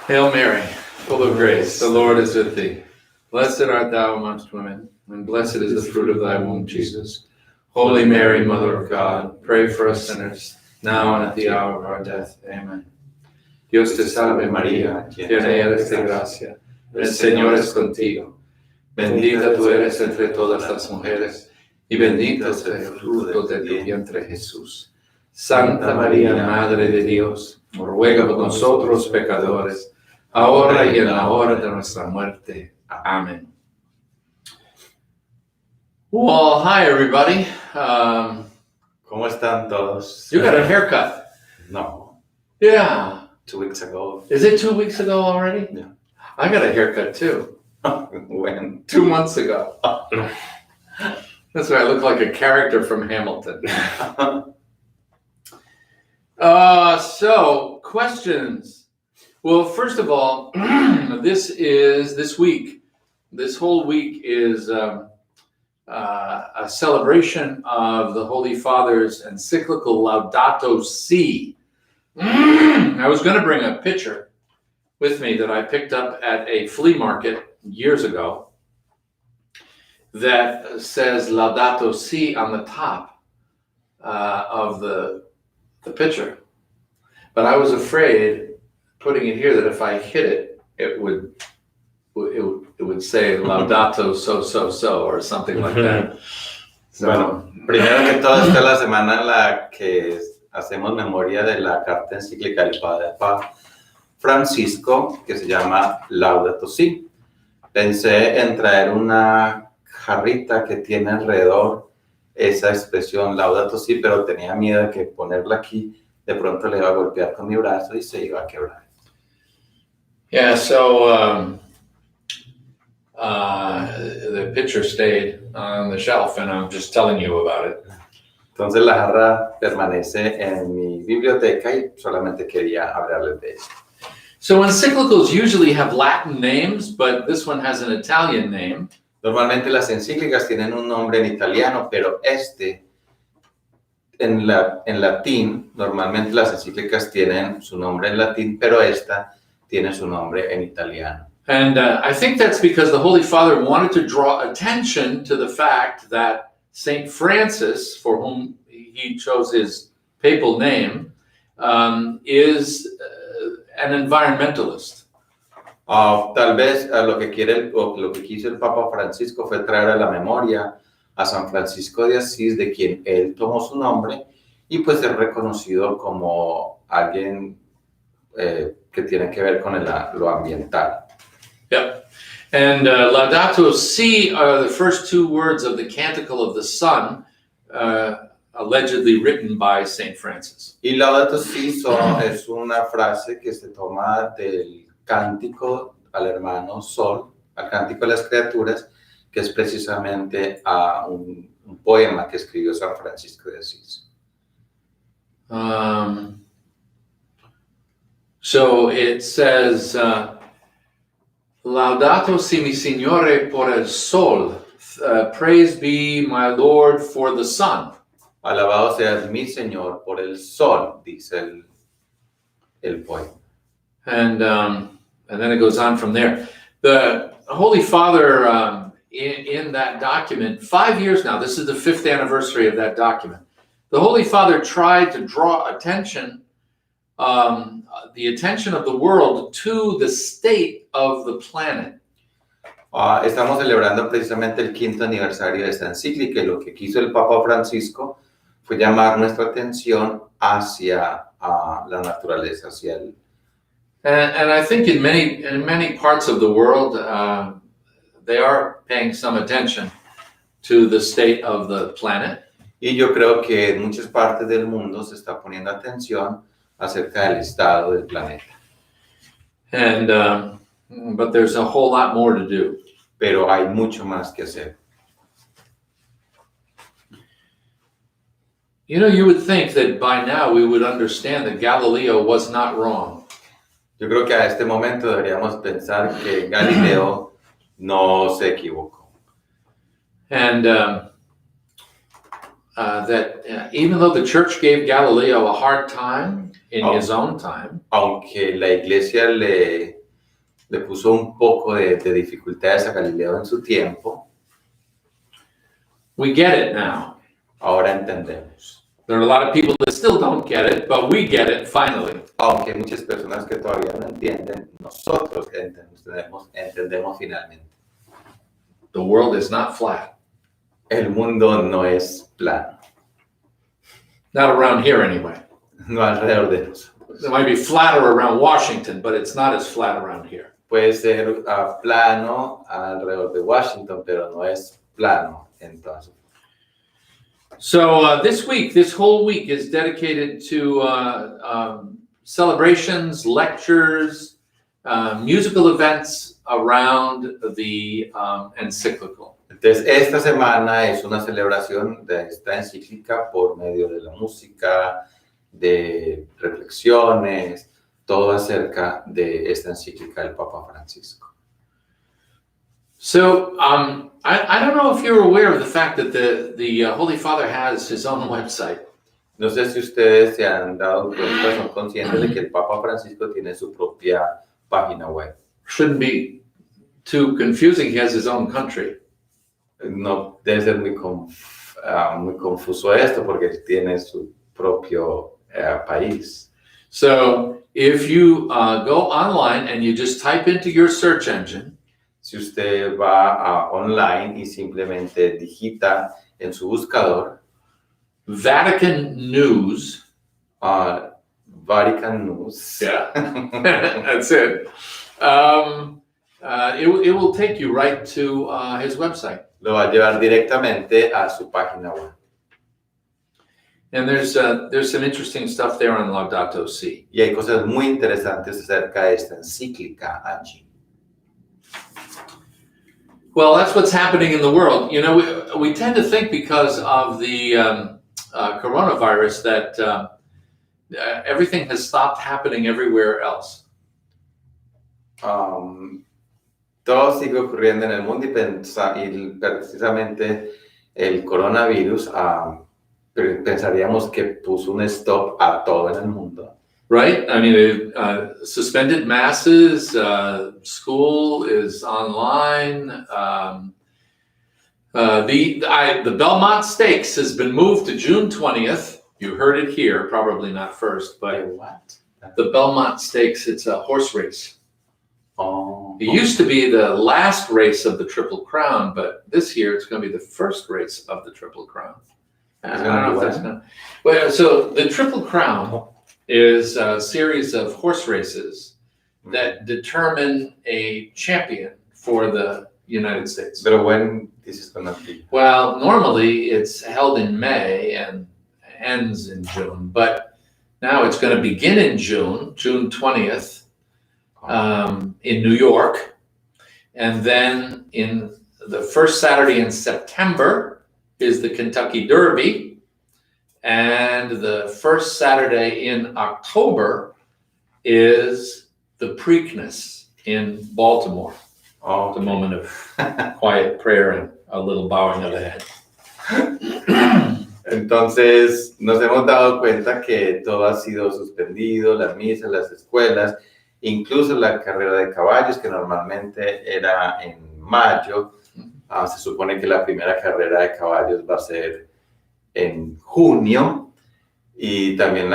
Hail Mary, full of grace, the Lord is with thee. Blessed art thou amongst women, and blessed is the fruit of thy womb, Jesus. Holy Mary, Mother of God, pray for us sinners, now and at the hour of our death. Amen. Dios te salve María, llena eres de gracia, el Señor es contigo. Bendita tú eres entre todas las mujeres, y bendito es el fruto de tu vientre Jesús. Santa María, Madre de Dios, ruega por nosotros pecadores, ahora y en la hora de nuestra muerte. Amen. Well, hi everybody. ¿Cómo están todos? You got a haircut. No. Yeah. 2 weeks ago. Is it 2 weeks ago already? Yeah. I got a haircut too. When? 2 months ago. That's why I look like a character from Hamilton. So, questions. Well, first of all, this whole week is a celebration of the Holy Father's encyclical Laudato Si. I was going to bring a picture with me that I picked up at a flea market years ago that says Laudato Si on the top of the picture. But I was afraid putting it here that if I hit it, it would say Laudato so or something like that. So, bueno, primero que todo, esta es la semana en la que hacemos memoria de la carta encíclica del Papa Francisco, que se llama Laudato Si. Pensé en traer una jarrita que tiene alrededor esa expresión Laudato Si, pero tenía miedo de que ponerla aquí de pronto le iba a golpear con mi brazo y se iba a quebrar. Yeah, so the picture stayed on the shelf and I'm just telling you about it. Entonces la jarra permanece en mi biblioteca y solamente quería hablarles de eso. So encyclicals usually have Latin names, but this one has an Italian name. Normalmente las encíclicas tienen un nombre en italiano, pero en latín, normalmente las encíclicas tienen su nombre en latín, pero esta tiene su nombre en italiano. And I think that's because the Holy Father wanted to draw attention to the fact that St. Francis, for whom he chose his papal name, is an environmentalist. Tal vez lo que quiso el Papa Francisco fue traer a la memoria a San Francisco de Asís, de quien él tomó su nombre, y pues es reconocido como alguien que tiene que ver con lo ambiental. Yep. And Laudato Si are the first 2 words of the Canticle of the Sun, allegedly written by St. Francis. Y Laudato Si es una frase que se toma del cántico al hermano Sol, al cántico de las criaturas, que es precisamente un poema que escribió San Francisco de Asís. So it says, Laudato si mi Signore por el sol. Praise be my Lord for the sun. Alabado seas mi Señor por el sol, dice el poema. And then it goes on from there. The Holy Father, in that document, 5 years now, this is the 5th anniversary of that document. The Holy Father tried to draw attention, the attention of the world to the state of the planet. Estamos celebrando precisamente el 5º aniversario de esta encíclica y lo que quiso el Papa Francisco fue llamar nuestra atención hacia la naturaleza, hacia el... And I think in many parts of the world, they are paying some attention to the state of the planet. Y yo creo que en muchas partes del mundo se está poniendo atención acerca del estado del planeta. And but there's a whole lot more to do. Pero hay mucho más que hacer. You know, you would think that by now we would understand that Galileo was not wrong. Yo creo que a este momento deberíamos pensar que Galileo no se equivocó. And that even though the church gave Galileo a hard time in his own time, aunque la iglesia le puso un poco de dificultades a Galileo en su tiempo, we get it now. ahora entendemos. There are a lot of people that still don't get it, but we get it finally. Aunque hay muchas personas que todavía no entienden, nosotros entendemos finalmente. The world is not flat. El mundo no es plano, Not around here anyway. no alrededor de nosotros. It might be flatter around Washington, but it's not as flat around here. Puede ser plano alrededor de Washington, pero no es plano en toda su. So this whole week is dedicated to celebrations, lectures, musical events around the encyclical. Entonces, esta semana es una celebración de esta encíclica por medio de la música, de reflexiones, todo acerca de esta encíclica del Papa Francisco. So I don't know if you're aware of the fact that the Holy Father has his own website. No sé si ustedes se han dado cuenta, son conscientes de que el Papa Francisco tiene su propia página web. Shouldn't be too confusing. He has his own country. No debe ser muy confuso esto porque él tiene su propio país. So if you go online and you just type into your search engine, si usted va online y simplemente digita en su buscador Vatican News. Vatican News. Yeah, that's it. It will take you right to his website. Lo va a llevar directamente a su página web. And there's some interesting stuff there on Laudato Si. Y hay cosas muy interesantes acerca de esta encíclica allí. Well, that's what's happening in the world. You know, we tend to think because of the coronavirus that everything has stopped happening everywhere else. Todo sigue ocurriendo en el mundo y precisamente el coronavirus pensaríamos que puso un stop a todo en el mundo. Right? I mean, suspended masses, school is online. The Belmont Stakes has been moved to June 20th. You heard it here, probably not first, but What? the Belmont Stakes, it's a horse race. Oh. It used to be the last race of the Triple Crown, but this year it's going to be the first race of the Triple Crown. I don't know if that's going to... Well, so the Triple Crown is a series of horse races that determine a champion for the United States. But when this is going to be? Well, normally it's held in May and ends in June, but now it's going to begin in June 20th, in New York, and then in the first Saturday in September is the Kentucky Derby, and the first Saturday in October is the Preakness in Baltimore. Oh, The moment of quiet prayer and a little bowing of the head. Entonces nos hemos dado cuenta que todo ha sido suspendido, las misas, las escuelas, incluso la carrera de caballos que normalmente era en mayo. Se supone que la primera carrera de caballos va a ser en junio y también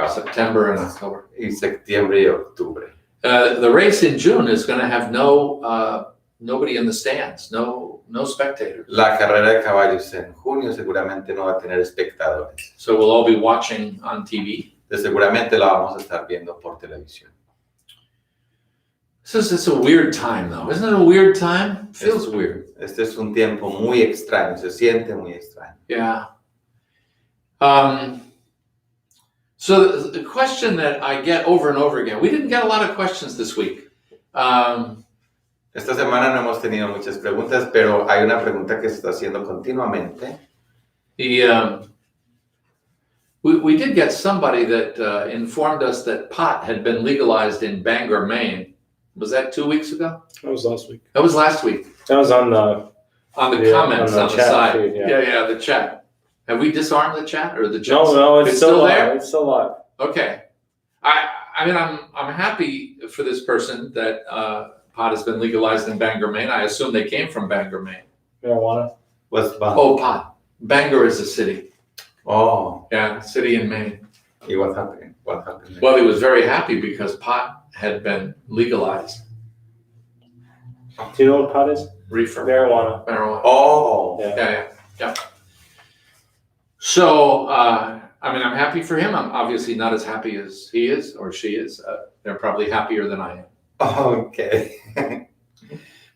September and October. y septiembre y octubre. The race in June is going to have nobody in the stands, no spectators. La carrera de caballos en junio seguramente no va a tener espectadores. So we'll all be watching on TV. Seguramente la vamos a estar viendo por televisión. It's a weird time, though. Isn't it a weird time? Feels weird. Este es un tiempo muy extraño, se siente muy extraño. Yeah. So the question that I get over and over again, we didn't get a lot of questions this week. Esta semana no hemos tenido muchas preguntas, pero hay una pregunta que se está haciendo continuamente. We did get somebody that informed us that pot had been legalized in Bangor, Maine. Was that 2 weeks ago? That was last week. That was last week. That was on the On the comments on the chat side. feed, yeah. Yeah, the chat. Have we disarmed the chat or the chat? No, it's still there. live. It's still live. Okay. I mean, I'm happy for this person that pot has been legalized in Bangor, Maine. I assume they came from Bangor, Maine. Marijuana. What's Bangor? Oh, pot. Bangor is a city. Oh, Yeah, city in Maine. ¿y what happened? What happened? Well, he was very happy because pot had been legalized. Do you know what pot is? Reefer. Marijuana. Marijuana. Oh, Yeah. So, I mean, I'm happy for him. I'm obviously not as happy as he is or she is. They're probably happier than I am. okay.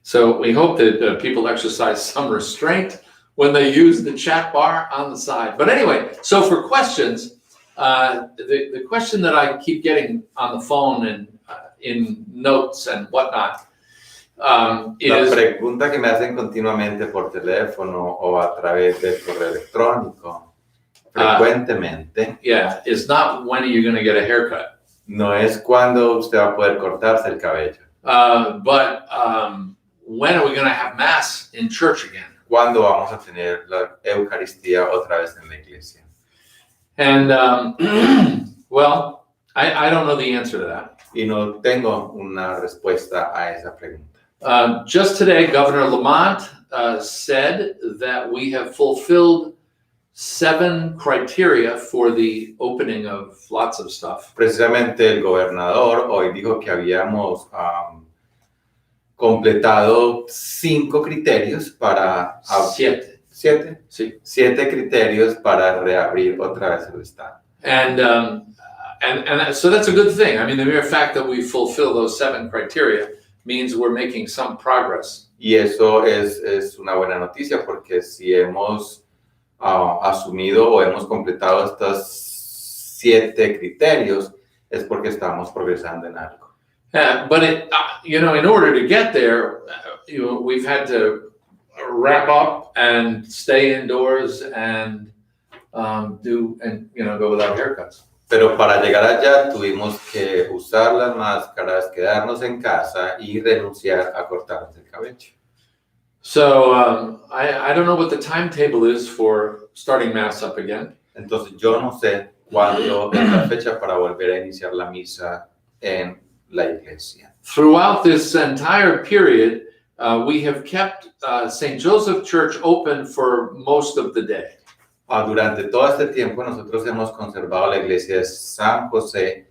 So we hope that people exercise some restraint when they use the chat bar on the side. But anyway, so for questions, the question that I keep getting on the phone and in notes and whatnot is... La pregunta que me hacen continuamente por teléfono o a través del correo electrónico, frecuentemente, is not when are you going to get a haircut? no es cuándo usted va a poder cortarse el cabello, but when are we going to have mass in church again? cuándo vamos a tener la Eucaristía otra vez en la iglesia. And well, I don't know the answer to that. Y no tengo una respuesta a esa pregunta. Just today, Governor Lamont said that we have fulfilled 7 criteria for the opening of lots of stuff. Precisamente el gobernador hoy dijo que habíamos completado 5 criterios para... 7. 7. Sí. 7 criterios para reabrir otra vez el estado. And so that's a good thing. I mean, the mere fact that we fulfill those 7 criteria means we're making some progress. Y eso es una buena noticia porque si hemos asumido o hemos completado estos 7 criterios es porque estamos progresando en algo. But in order to get there, we've had to wrap up and stay indoors and go without haircuts. Pero para llegar allá tuvimos que usar las máscaras, quedarnos en casa y renunciar a cortarnos el cabello. So I don't know what the timetable is for starting Mass up again. Entonces yo no sé cuándo es la fecha para volver a iniciar la misa en la iglesia. Throughout this entire period, we have kept St. Joseph Church open for most of the day. Durante todo este tiempo nosotros hemos conservado la iglesia de San José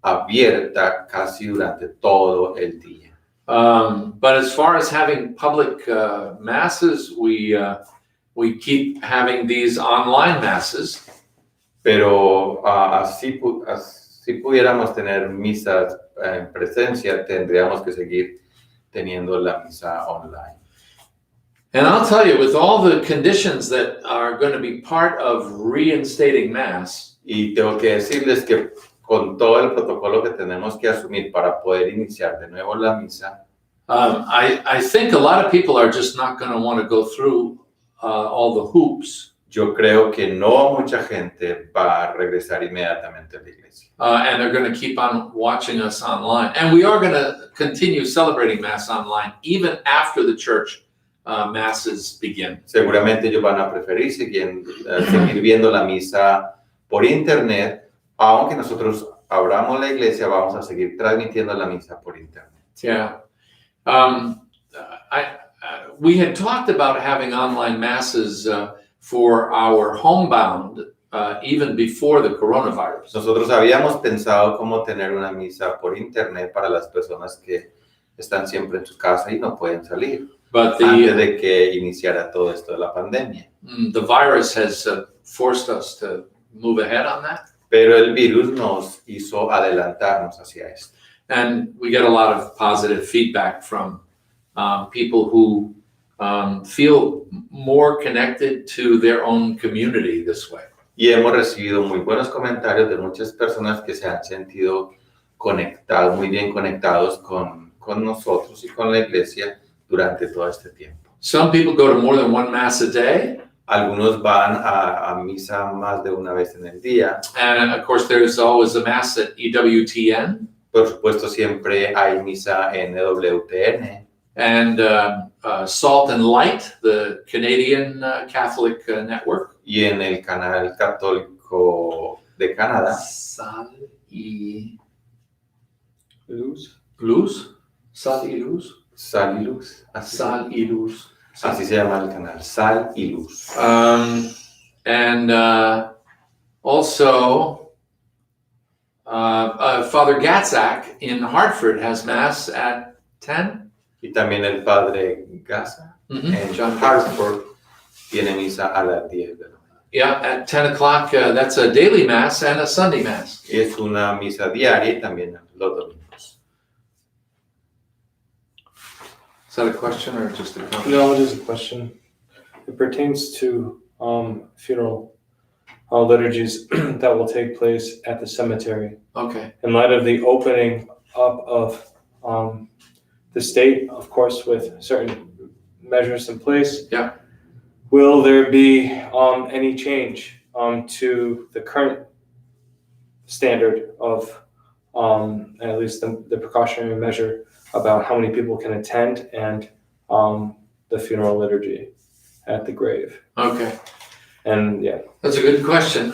abierta casi durante todo el día. But as far as having public masses, we keep having these online masses. Pero así pudiéramos tener misas en presencia, tendríamos que seguir teniendo la misa online. And I'll tell you, with all the conditions that are going to be part of reinstating Mass, Y tengo que decirles que con todo el protocolo que tenemos que asumir para poder iniciar de nuevo la misa, I think a lot of people are just not going to want to go through all the hoops. yo creo que no mucha gente va a regresar inmediatamente a la iglesia. And they're going to keep on watching us online. And we are going to continue celebrating Mass online even after the church masses begin. Seguramente ellos van a preferir seguir viendo la misa por internet, aunque nosotros abramos la iglesia, vamos a seguir transmitiendo la misa por internet. Yeah. We had talked about having online masses for our homebound even before the coronavirus. Nosotros habíamos pensado cómo tener una misa por internet para las personas que están siempre en su casa y no pueden salir. But Antes de que iniciara todo esto de la pandemia. The virus has forced us to move ahead on that. Pero el virus nos hizo adelantarnos hacia esto. And we get a lot of positive feedback from people who feel more connected to their own community this way. Y hemos recibido muy buenos comentarios de muchas personas que se han sentido conectados, muy bien conectados con nosotros y con la iglesia durante todo este tiempo. Some people go to more than one Mass a day. Algunos van a misa más de una vez en el día. And of course, there's always a Mass at EWTN. Por supuesto, siempre hay misa en EWTN. And Salt and Light, the Canadian Catholic network. y en el canal católico de Canadá. Sal y Luz. Luz. Sal y Luz. Sal y Luz. Sal y Luz. Así se llama el canal, Sal y Luz. And also, Father Gatzak in Hartford has Mass at 10. Y también el padre Gaza en John Hartford tiene misa a las 10 de la mañana. Yeah, at 10 o'clock. That's a daily Mass and a Sunday Mass. Y es una misa diaria y también los domingos. Is that a question or just a comment? No, it is a question. It pertains to funeral liturgies that will take place at the cemetery. Okay. In light of the opening up of the state, of course, with certain measures in place. Yeah. Will there be any change to the current standard of at least the precautionary measure about how many people can attend and the funeral liturgy at the grave? Okay. And yeah. That's a good question.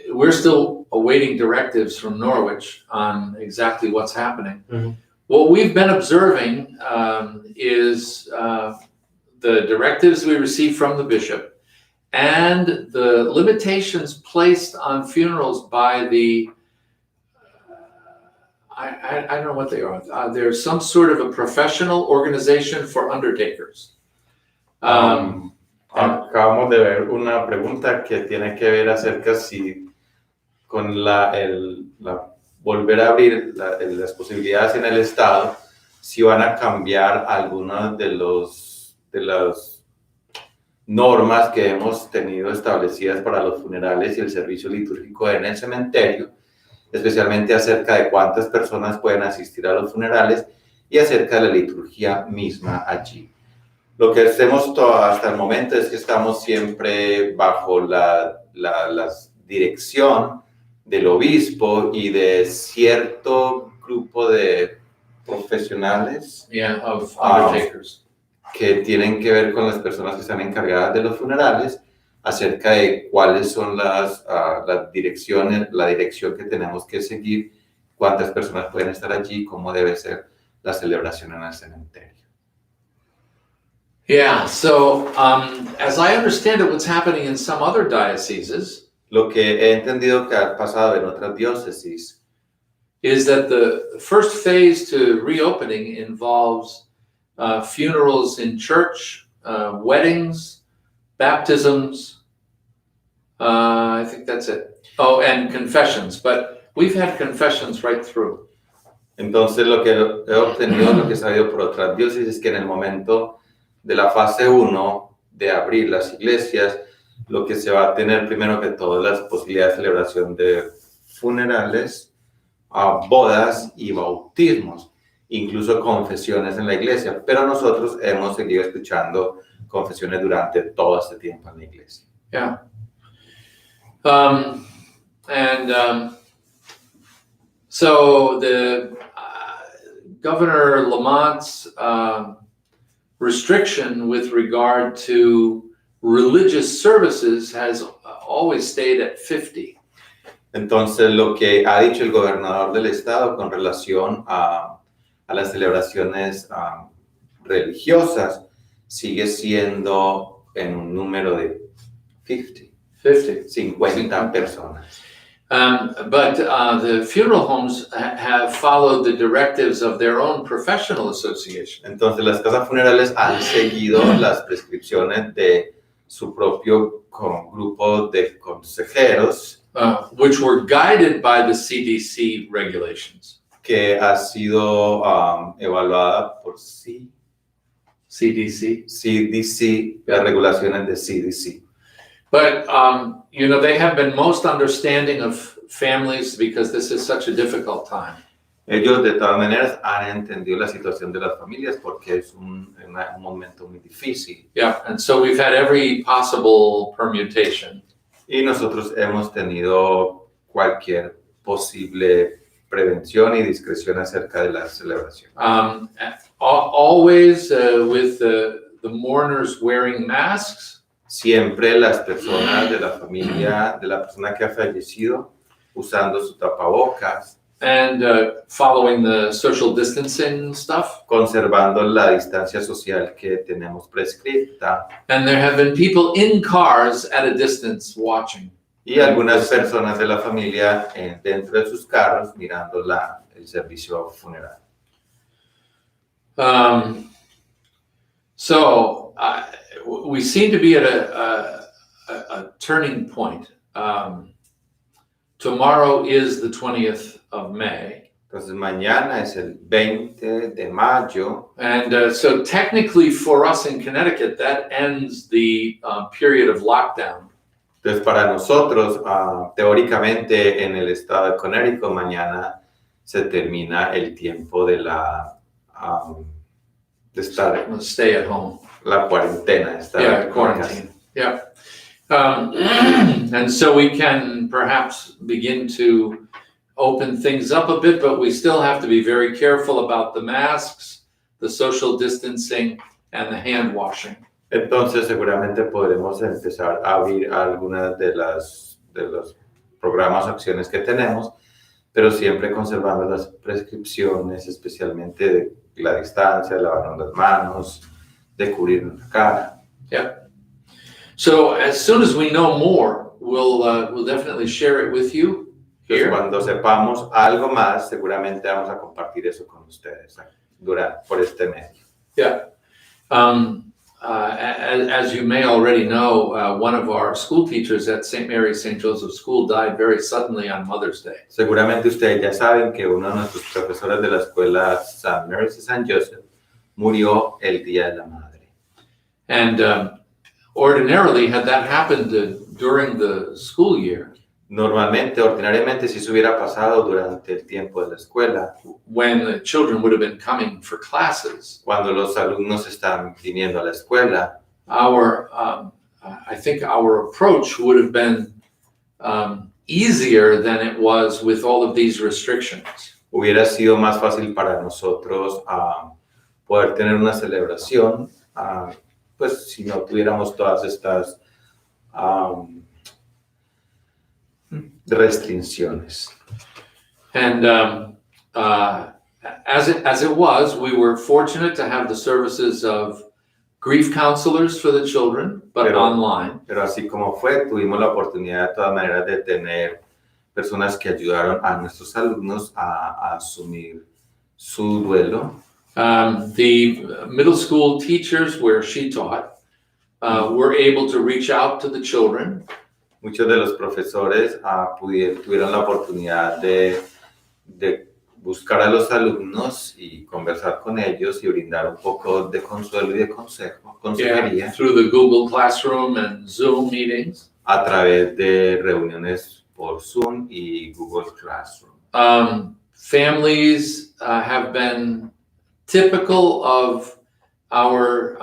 We're still awaiting directives from Norwich on exactly what's happening. Mm-hmm. What we've been observing is the directives we received from the bishop and the limitations placed on funerals by the, I don't know what they are. There's some sort of a professional organization for undertakers. Acabamos de ver una pregunta que tiene que ver acerca si con la volver a abrir las posibilidades en el Estado, si van a cambiar algunas de las normas que hemos tenido establecidas para los funerales y el servicio litúrgico en el cementerio, especialmente acerca de cuántas personas pueden asistir a los funerales y acerca de la liturgia misma allí. Lo que hacemos hasta el momento es que estamos siempre bajo la dirección del obispo y de cierto grupo de profesionales Of undertakers. Que tienen que ver con las personas que están encargadas de los funerales acerca de cuáles son las direcciones, la dirección que tenemos que seguir, cuántas personas pueden estar allí, cómo debe ser la celebración en el cementerio. Yeah, so as I understand it, what's happening in some other dioceses Lo que he entendido que ha pasado en otras diócesis is that the first phase to reopening involves funerals in church, weddings, baptisms. I think that's it. Oh, and confessions, but we've had confessions right through. Entonces lo que he obtenido, lo que he sabido por otras diócesis es que en el momento de la fase 1 de abrir las iglesias, lo que se va a tener primero que todo las posibilidades de celebración de funerales, bodas y bautismos, incluso confesiones en la iglesia, pero nosotros hemos seguido escuchando confesiones durante todo este tiempo en la iglesia. Yeah. So the Governor Lamont's restriction with regard to religious services has always stayed at 50. Entonces, lo que ha dicho el gobernador del estado con relación a las celebraciones religiosas sigue siendo en un número de 50 personas. But the funeral homes have followed the directives of their own professional association. Entonces, las casas funerales han seguido las prescripciones de su propio grupo de consejeros, which were guided by the CDC regulations. que ha sido evaluada por CDC. las regulaciones de CDC. But, they have been most understanding of families because this is such a difficult time. Ellos de todas maneras han entendido la situación de las familias porque es un momento muy difícil. Yeah, and so we've had every possible permutation. Y nosotros hemos tenido cualquier posible prevención y discreción acerca de la celebración. Always with the mourners wearing masks. siempre las personas de la familia de la persona que ha fallecido usando su tapabocas, and following the social distancing stuff. conservando la distancia social que tenemos prescrita. And there have been people in cars at a distance watching. Y algunas personas de la familia dentro de sus carros mirando el servicio funeral. So we seem to be at a turning point. Tomorrow is the 20th of May. Entonces mañana es el 20 de mayo. And so technically for us in Connecticut, that ends the period of lockdown. Entonces para nosotros, teóricamente en el estado de Connecticut, mañana se termina el tiempo de estar Let's stay at home. la cuarentena. Yeah, quarantine. Yeah. And so we can perhaps begin to open things up a bit, but we still have to be very careful about the masks, the social distancing, and the hand washing. Entonces seguramente podremos empezar a abrir algunas de los programas o acciones que tenemos, pero siempre conservando las prescripciones, especialmente de la distancia, lavarnos las manos, de cubrir la cara. Yeah. So as soon as we know more, we'll definitely share it with you Entonces, here. cuando sepamos algo más, seguramente vamos a compartir eso con ustedes por este medio. Yeah. As you may already know, one of our school teachers at St. Mary's St. Joseph School died very suddenly on Mother's Day. Seguramente ustedes ya saben que uno de nuestros profesores de la escuela St. Mary's St. Joseph murió el Día de la Madre. And ordinarily, had that happened during the school year, Ordinariamente, si eso hubiera pasado durante el tiempo de la escuela, when the children would have been coming for classes, cuando los alumnos están viniendo a la escuela, I think our approach would have been easier than it was with all of these restrictions. hubiera sido más fácil para nosotros poder tener una celebración, pues si no tuviéramos todas estas restricciones. And as it was, we were fortunate to have the services of grief counselors for the children, but online. Pero así como fue, tuvimos la oportunidad de todas maneras de tener personas que ayudaron a nuestros alumnos a asumir su duelo. The middle school teachers where she taught were able to reach out to the children. Muchos de los profesores tuvieron la oportunidad de buscar a los alumnos y conversar con ellos y brindar un poco de consuelo y de consejería Through the Google Classroom and Zoom meetings. a través de reuniones por Zoom y Google Classroom. Families have been typical of our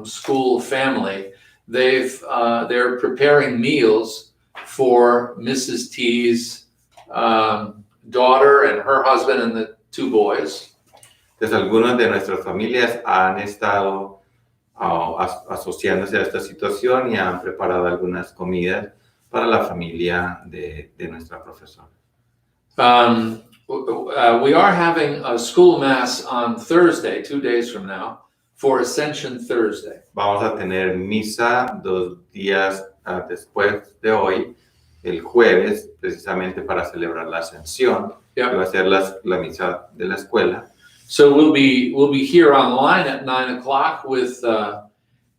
school family. They're preparing meals for Mrs. T's daughter and her husband and the two boys. Entonces, algunas de nuestras familias han estado asociándose a esta situación y han preparado algunas comidas para la familia de nuestra profesora. We are having a school mass on Thursday, 2 days from now, for Ascension Thursday. Vamos a tener misa 2 días después de hoy, el jueves, precisamente para celebrar la Ascensión. Yep. Que va a ser la misa de la escuela. So we'll be here online at 9 o'clock with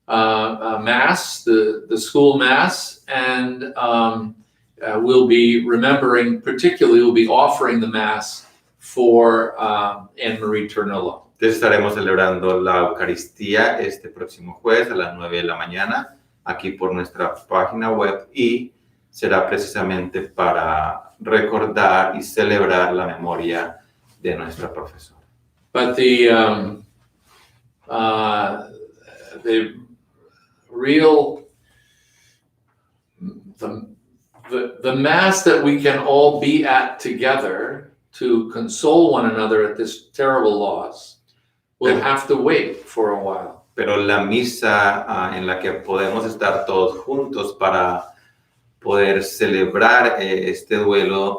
mass, the school mass, and we'll be remembering, particularly we'll be offering the mass for Anne-Marie Ternullo. Entonces estaremos celebrando la Eucaristía este próximo jueves a las 9 de la mañana, aquí por nuestra página web, y será precisamente para recordar y celebrar la memoria de nuestra profesora. But the real the mass that we can all be at together to console one another at this terrible loss will have to wait for a while. pero la misa en la que podemos estar todos juntos para poder celebrar este duelo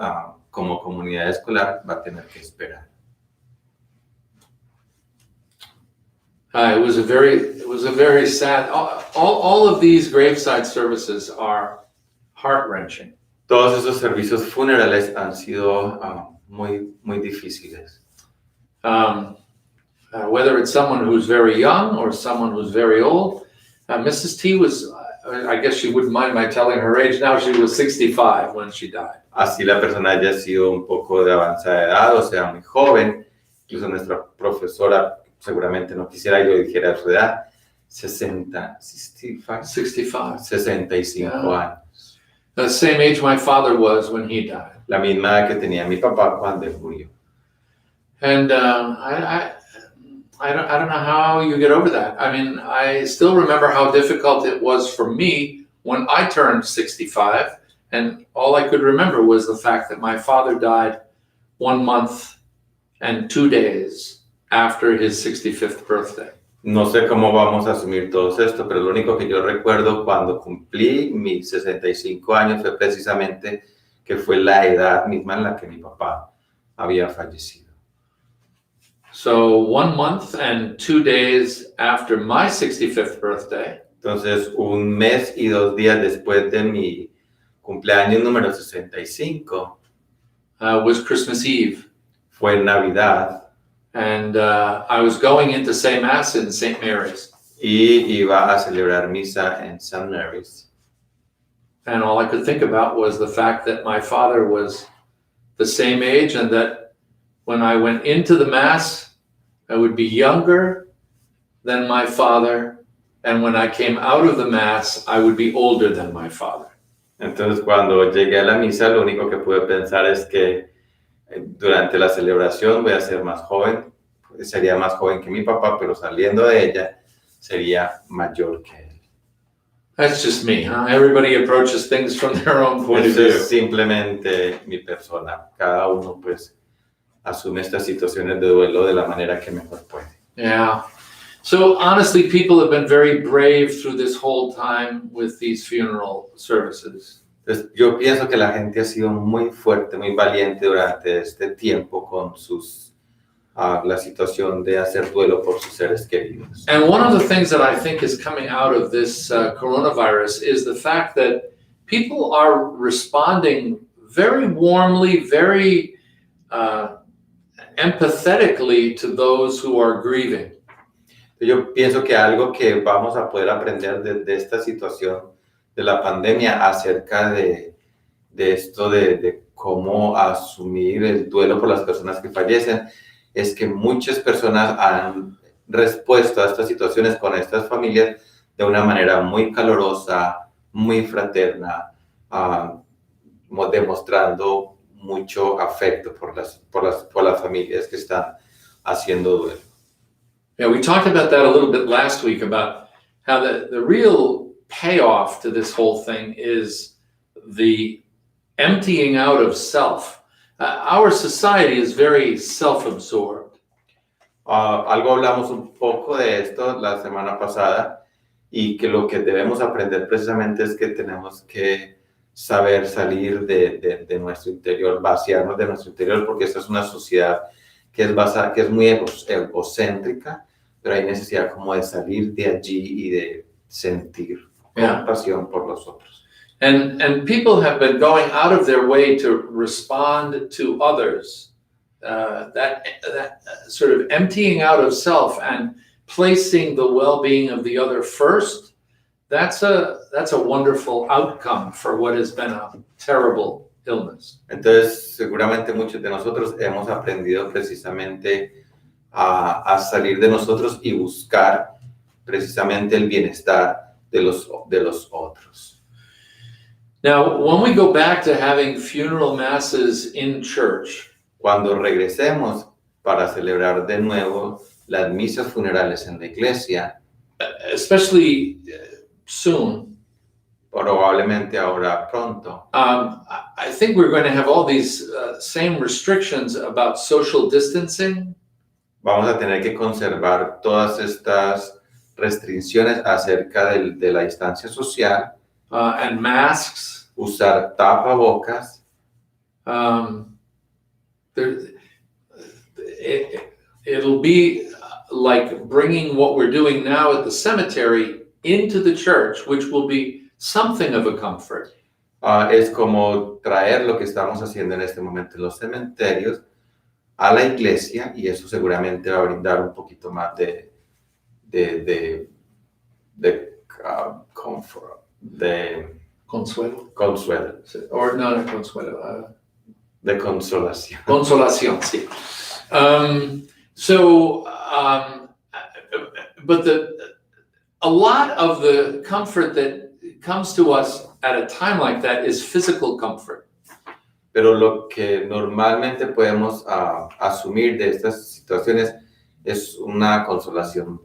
como comunidad escolar va a tener que esperar. It was a very sad. All of these graveside services are heart-wrenching. Todos esos servicios funerales han sido muy, muy difíciles. Whether it's someone who's very young or someone who's very old. Mrs. T was, I guess you wouldn't mind my telling her age now, she was 65 when she died. Así la persona haya sido un poco de avanzada edad, o sea, muy joven. Incluso nuestra profesora seguramente no quisiera que yo dijera su edad. 65 años. The same age my father was when he died. La misma edad que tenía mi papá cuando él murió. And I don't know how you get over that. I mean, I still remember how difficult it was for me when I turned 65, and all I could remember was the fact that my father died 1 month and 2 days after his 65th birthday. No sé cómo vamos a asumir todo esto, pero lo único que yo recuerdo cuando cumplí mis 65 años fue precisamente que fue la edad misma en la que mi papá había fallecido. So 1 month and 2 days after my 65th birthday. Entonces, 1 mes y 2 días después de mi cumpleaños número 65 was Christmas Eve. Fue Navidad. And I was going in to say Mass in St. Mary's. Y iba a celebrar misa en St. Mary's. And all I could think about was the fact that my father was the same age, and that when I went into the Mass, I would be younger than my father. And when I came out of the Mass, I would be older than my father. Entonces, cuando llegué a la misa, lo único que pude pensar es que durante la celebración voy a ser más joven, sería más joven que mi papá, pero saliendo de ella sería mayor que él. That's just me, huh? Everybody approaches things from their own point of Eso view. es simplemente mi persona. Cada uno, pues, asume estas situaciones de duelo de la manera que mejor puede. Yeah. So honestly, people have been very brave through this whole time with these funeral services. Entonces, yo pienso que la gente ha sido muy fuerte, muy valiente durante este tiempo con la situación de hacer duelo por sus seres queridos. And one of the things that I think is coming out of this coronavirus is the fact that people are responding very warmly, very empathetically to those who are grieving. Yo pienso que algo que vamos a poder aprender de esta situación de la pandemia acerca de esto de cómo asumir el duelo por las personas que fallecen es que muchas personas han respuesto a estas situaciones con estas familias de una manera muy calorosa, muy fraterna, demostrando mucho afecto por las familias que están haciendo duelo. Yeah, we talked about that a little bit last week about how the real payoff to this whole thing is the emptying out of self. Our society is very self-absorbed. Algo hablamos un poco de esto la semana pasada y que lo que debemos aprender precisamente es que tenemos que saber salir de nuestro interior, vaciarnos de nuestro interior, porque esta es una sociedad que es muy egocéntrica, pero hay necesidad como de salir de allí y de sentir compasión por los otros. And people have been going out of their way to respond to others. That sort of emptying out of self and placing the well-being of the other first. That's a wonderful outcome for what has been a terrible illness. Entonces, seguramente muchos de nosotros hemos aprendido precisamente a salir de nosotros y buscar precisamente el bienestar de los otros. Now, when we go back to having funeral masses in church, cuando regresemos para celebrar de nuevo las misas funerales en la iglesia, especially soon, probablemente ahora pronto, I think we're going to have all these same restrictions about social distancing. Vamos a tener que conservar todas estas restricciones acerca de la distancia social, and masks. usar tapabocas. It'll be like bringing what we're doing now at the cemetery into the church, which will be something of a comfort. Es como traer lo que estamos haciendo en este momento en los cementerios a la iglesia, y eso seguramente va a brindar un poquito más de comfort, de Consuelo. consuelo, Or no consuelo. de consolación. Consolación, sí. But a lot of the comfort that comes to us at a time like that is physical comfort. Pero lo que normalmente podemos asumir de estas situaciones es una consolación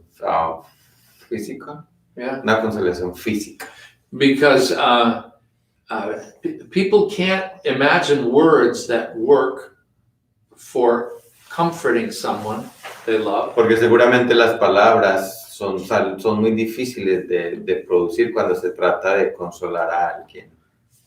física. Yeah. Una consolación física. Because people can't imagine words that work for comforting someone they love. Porque seguramente las palabras son muy difíciles de producir cuando se trata de consolar a alguien.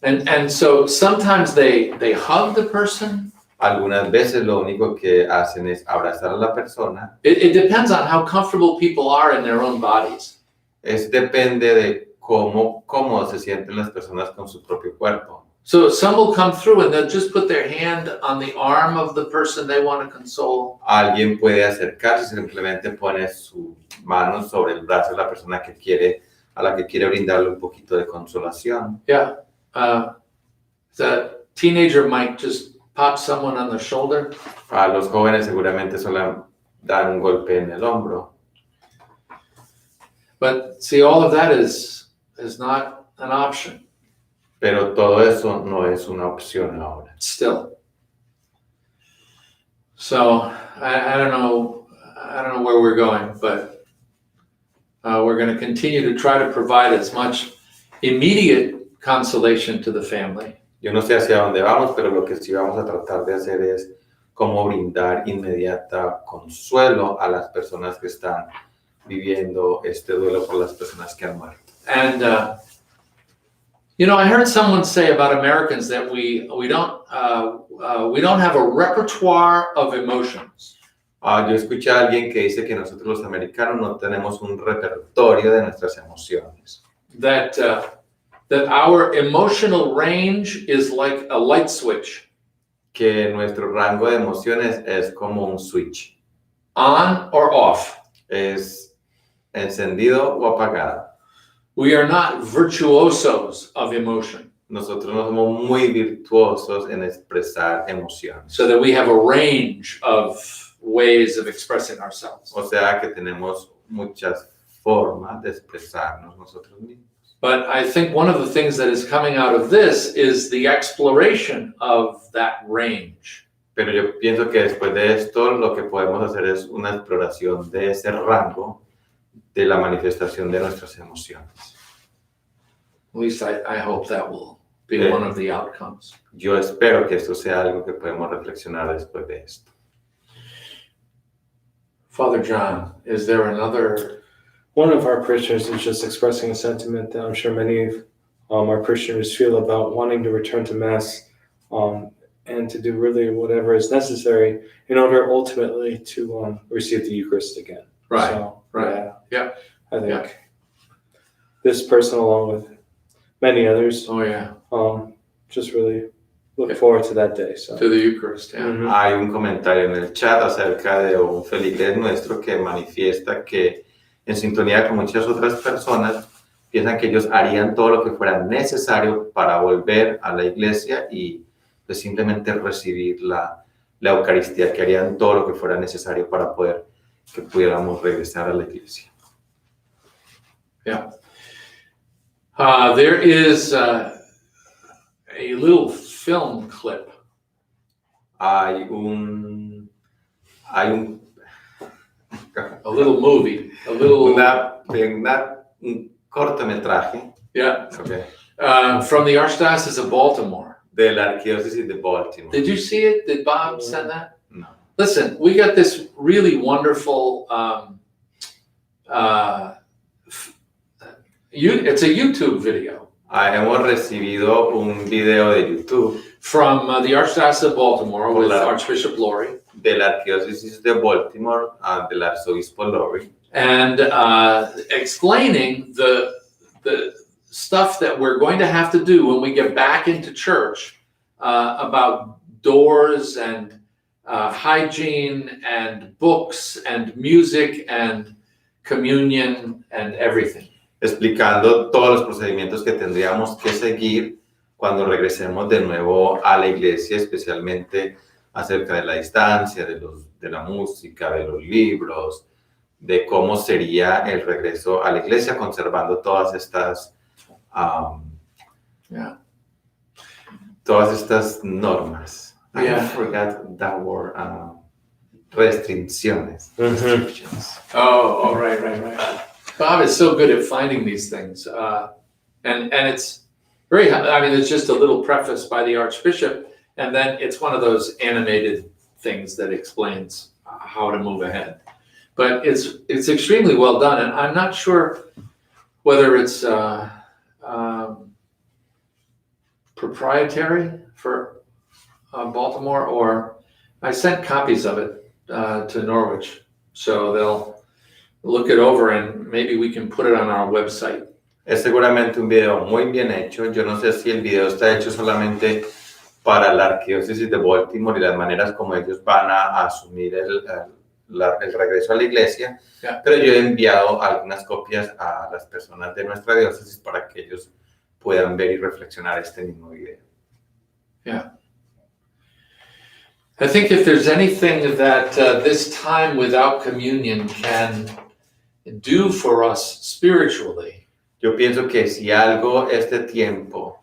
And so sometimes they hug the person. Algunas veces lo único que hacen es abrazar a la persona. It depends on how comfortable people are in their own bodies. Depende de cómo se sienten las personas con su propio cuerpo. So some will come through and they'll just put their hand on the arm of the person they want to console. Alguien puede acercarse y simplemente pone su mano sobre el brazo de la persona a la que quiere brindarle un poquito de consolación. Yeah. The teenager might just pop someone on the shoulder. A los jóvenes seguramente suelen dar un golpe en el hombro. But see, all of that is not an option. Pero todo eso no es una opción ahora. Still. So I don't know where we're going, but we're going to continue to try to provide as much immediate consolation to the family. Yo no sé hacia dónde vamos, pero lo que sí vamos a tratar de hacer es cómo brindar inmediata consuelo a las personas que están viviendo este duelo por las personas que han muerto. And I heard someone say about Americans that we don't have a repertoire of emotions. Yo escuché a alguien que dice que nosotros los americanos no tenemos un repertorio de nuestras emociones. That our emotional range is like a light switch. Que nuestro rango de emociones es como un switch. On or off. Es encendido o apagado. We are not virtuosos of emotion. Nosotros no somos muy virtuosos en expresar emociones. So that we have a range of ways of expressing ourselves. O sea que tenemos muchas formas de expresarnos nosotros mismos. But I think one of the things that is coming out of this is the exploration of that range. Pero yo pienso que después de esto lo que podemos hacer es una exploración de ese rango de la manifestación de nuestras emociones. At least I hope that will be one of the outcomes. Yo espero que esto sea algo que podemos reflexionar después de esto. Father John, is there another? One of our parishioners is just expressing a sentiment that I'm sure many of our parishioners feel about wanting to return to Mass and to do really whatever is necessary in order ultimately to receive the Eucharist again. Right, So, right. Yeah. I think this person, along with many others, Oh yeah. just really look forward to that day. So. To the Eucharist, yeah. Mhm. Hay un comentario en el chat acerca de un feligrés nuestro que manifiesta que en sintonía con muchas otras personas piensan que ellos harían todo lo que fuera necesario para volver a la iglesia y pues simplemente recibir la Eucaristía, que harían todo lo que fuera necesario para que pudiéramos regresar a la iglesia. Yeah. There is a little film clip. Hay un A little movie. A little. un cortometraje, Yeah. okay, From the Archdiocese of Baltimore. de la arquidiócesis de Baltimore. Did you see it? Did Bob send that? No. Listen, we got this really wonderful it's a YouTube video Hemos recibido un video de YouTube from the Archdiocese of Baltimore with Hola. Archbishop Laurie, de la Arquidiócesis de Baltimore, del Arzobispo Laurie, and explaining the stuff that we're going to have to do when we get back into church about doors and hygiene and books and music and communion and everything. explicando todos los procedimientos que tendríamos que seguir cuando regresemos de nuevo a la iglesia, especialmente acerca de la distancia, de la música, de los libros, de cómo sería el regreso a la iglesia conservando todas estas todas estas normas. Yeah. I forgot that word. Restricciones. Restrictions. Oh, right. Bob is so good at finding these things. And it's very, I mean, it's just a little preface by the Archbishop, and then it's one of those animated things that explains how to move ahead. But it's extremely well done, and I'm not sure whether it's proprietary for Baltimore, or I sent copies of it to Norwich, so they'll look it over and maybe we can put it on our website. Es seguramente un video muy bien hecho. Yo no sé si el video está hecho solamente para la Arquidiócesis de Baltimore y las maneras como ellos van a asumir el regreso a la iglesia, pero yo he enviado algunas copias a las personas de nuestra diócesis para que ellos puedan ver y reflexionar este mismo video. Yeah. I think if there's anything that this time without communion can do for us spiritually, yo pienso que si algo este tiempo,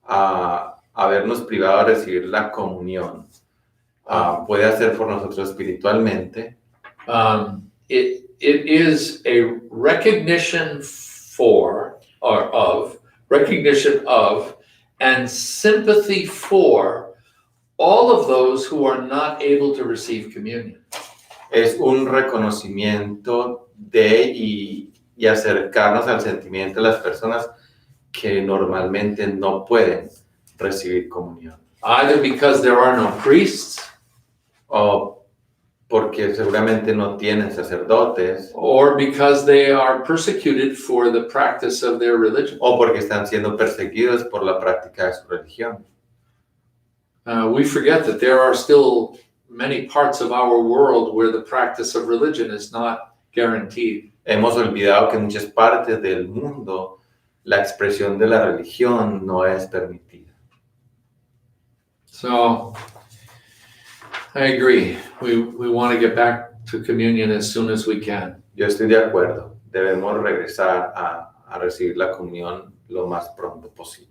habernos privado de recibir la comunión, puede hacer por nosotros espiritualmente, it is a recognition of and sympathy for all of those who are not able to receive communion. Es un reconocimiento de y acercarnos al sentimiento de las personas que normalmente no pueden recibir comunión. Either because there are no priests, o porque seguramente no tienen sacerdotes, or because they are persecuted for the practice of their religion. o porque están siendo perseguidos por la práctica de su religión. We forget that there are still many parts of our world where the practice of religion is not guaranteed. Hemos olvidado que en muchas partes del mundo la expresión de la religión no es permitida. So, I agree. We want to get back to communion as soon as we can. Yo estoy de acuerdo. Debemos regresar a recibir la comunión lo más pronto posible.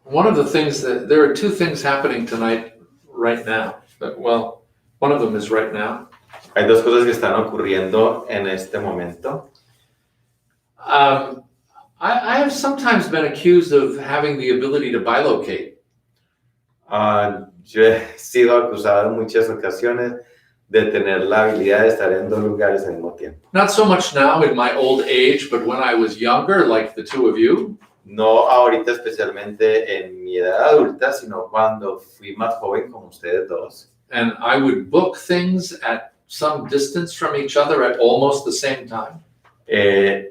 One of the things there are two things happening tonight, right now. Well, one of them is right now. Hay dos cosas que están ocurriendo en este momento. I have sometimes been accused of having the ability to bilocate. Yo he sido acusado en muchas ocasiones de tener la habilidad de estar en dos lugares al mismo tiempo. Not so much now in my old age, but when I was younger, like the two of you. No ahorita especialmente en mi edad adulta, sino cuando fui más joven como ustedes dos. And I would book things at some distance from each other at almost the same time. He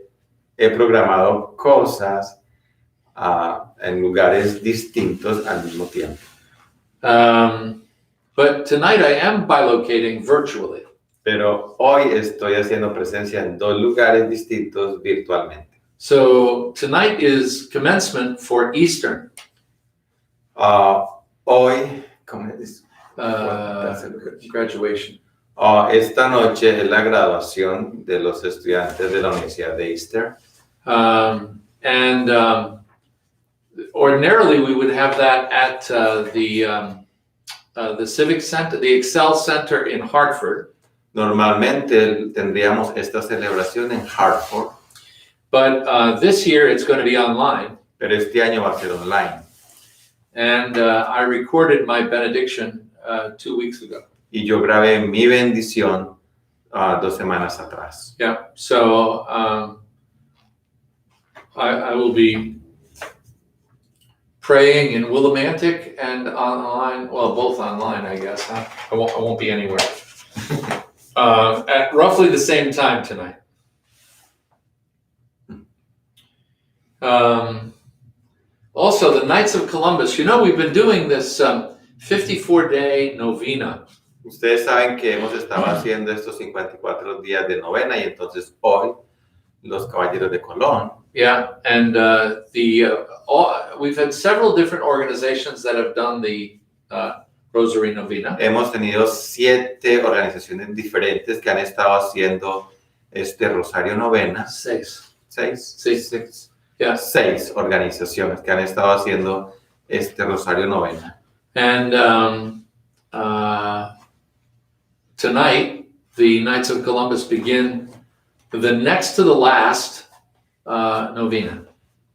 programado cosas en lugares distintos al mismo tiempo. But tonight I am bilocating virtually. Pero hoy estoy haciendo presencia en dos lugares distintos virtualmente. So tonight is commencement for Eastern. Hoy, ¿cómo es? Graduation. Esta noche es la graduación de los estudiantes de la Universidad de Easter. Ordinarily we would have that at the Civic Center, the Excel Center in Hartford. Normalmente tendríamos esta celebración en Hartford. But this year it's going to be online. Pero este año va a ser online. And I recorded my benediction 2 weeks ago. Y yo grabé mi bendición 2 semanas atrás. Yeah, so I will be praying in Willimantic and online, well, both online, I guess. Huh? I won't be anywhere. At roughly the same time tonight. Also, the Knights of Columbus. You know, we've been doing this 54-day novena. Ustedes saben que hemos estado haciendo estos 54 días de novena y entonces hoy los Caballeros de Colón. Yeah, and we've had several different organizations that have done the Rosary Novena. Hemos tenido 7 organizaciones diferentes que han estado haciendo este Rosario Novena. 6. 6 Yeah. 6 organizaciones que han estado haciendo este Rosario Novena. And tonight, the Knights of Columbus begin the next to the last novena.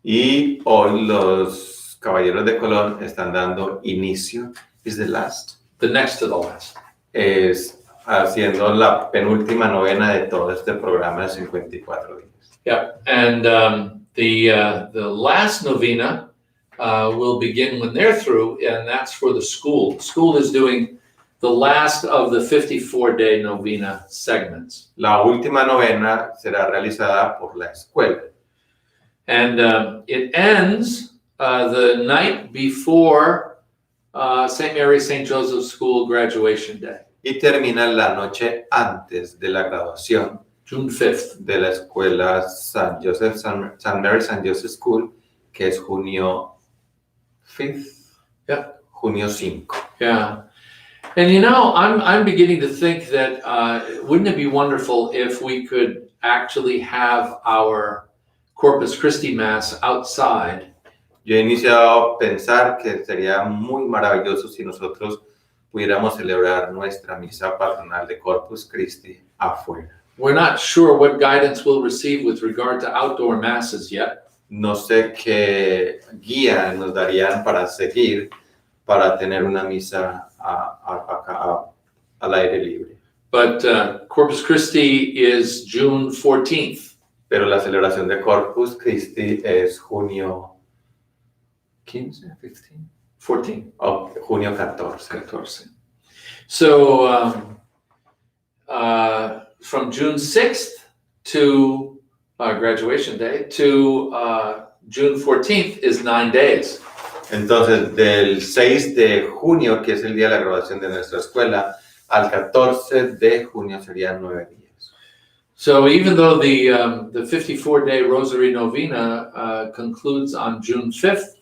Y hoy los Caballeros de Colón están dando inicio. Is the last? The next to the last. Es haciendo la penúltima novena de todo este programa de 54 días. Yeah, and the last novena will begin when they're through, and that's for the school. The school is doing the last of the 54-day novena segments. La última novena será realizada por la escuela. And it ends the night before St. Mary, St. Joseph School graduation day. Y termina la noche antes de la graduación June 5th. de la escuela San Mary St. Joseph School, que es junio 5th. Yeah. Junio 5. Yeah. And you know, I'm beginning to think that wouldn't it be wonderful if we could actually have our Corpus Christi Mass outside? Yo he iniciado a pensar que sería muy maravilloso si nosotros pudiéramos celebrar nuestra misa patronal de Corpus Christi afuera. We're not sure what guidance we'll receive with regard to outdoor masses yet. No sé qué guía nos darían para seguir para tener una misa al aire libre. But Corpus Christi is June 14th. Pero la celebración de Corpus Christi es junio 15, 15? 14. Oh, junio 14. 14. So from June 6th to graduation day to June 14th is 9 days. Entonces, del 6 de junio, que es el día de la graduación de nuestra escuela, al 14 de junio serían 9 días. So even though the 54-day Rosary Novena concludes on June 5th,